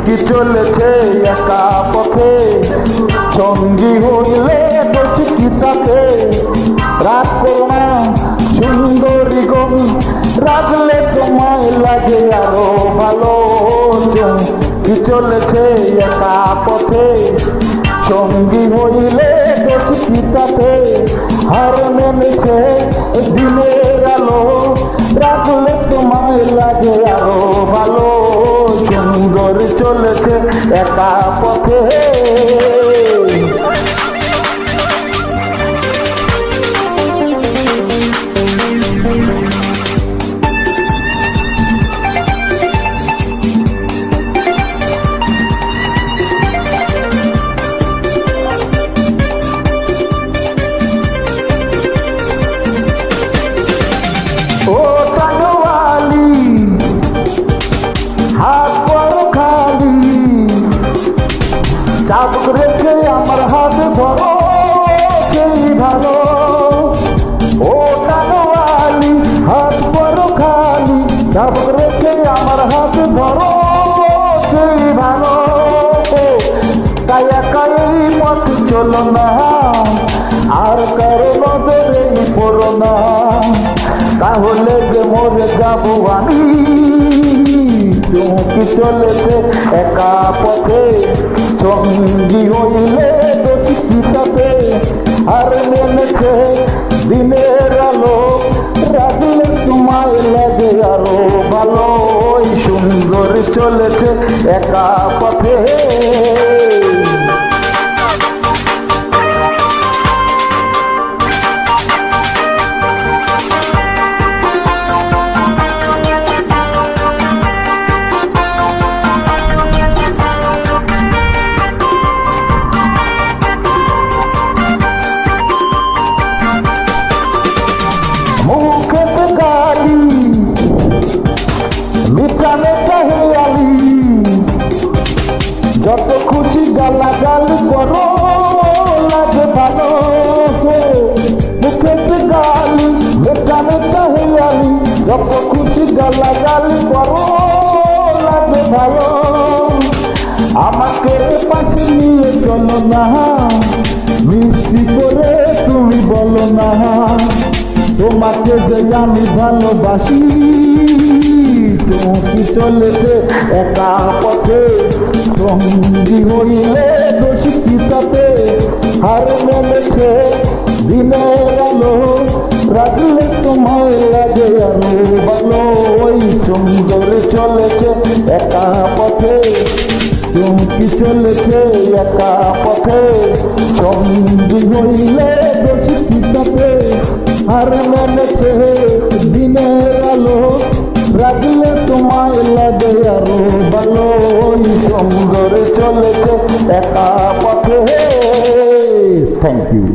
কি চলেছে একা পথে, সঙ্গী হইলে দোষ কি তাতে। রাগ করো না সুন্দরী গো, রাখলে তোমায় লাগে আরো ভালো। কি চলেছে একা পথে, সঙ্গী হইলে দোষ কি তাতে। হার মেনেছে দিনের আলো, রাখলে তোমায় লাগে আরো ভালো। সুন্দর চলেছে একা পথে। ও টাঙ্গওয়ালি হাত বড় খালি, চাবুক রেখে আমার হাত ধরো সেই ভালো। ও টাঙ্গওয়ালি হাত বড় খালি, চাবুক রেখে আমার হাত ধরো সেই ভালো। তাই একা এই পথ চলো না, আর কারো নজরেই পড়ো না, তাহলে যে মরে যাবো আমি। কি চলেছে একা পথে, সঙ্গী হইলে দোষ কি তাতে। আর মেনেছে দিনের আলো, রাখলে তোমায় লাগে আরো ভালো। সুন্দর চলেছে একা পথে। মুখেতে গালি মিটানে কাহিয়ালি, যত খুশি গালাগালি করো লাগে ভালো। মুখেতে গালি মিটানে কাহিয়ালি, যত খুশি গালাগালি করো লাগে ভালো। আমাকে পাশে নিয়ে চলো না, মিষ্টি করে তুমি বলো না, তোমাকে যে আমি ভালোবাসি। কি চলেছে একা পথে, সঙ্গী হইলে দোষ কি তাতে। হার মেনেছে দিনের আলো, রাখলে তোমায় লাগে আরো ভালো। ওই সুন্দর চলেছে একা পথে, কি চলেছে একা পথে, সঙ্গী হইলে দোষ কি তাতে। আর মেনেছে দিনের আলো, রাখলে তোমায় লাগে আরো ভালো। সুন্দর চলেছে একা পথে। Thank you.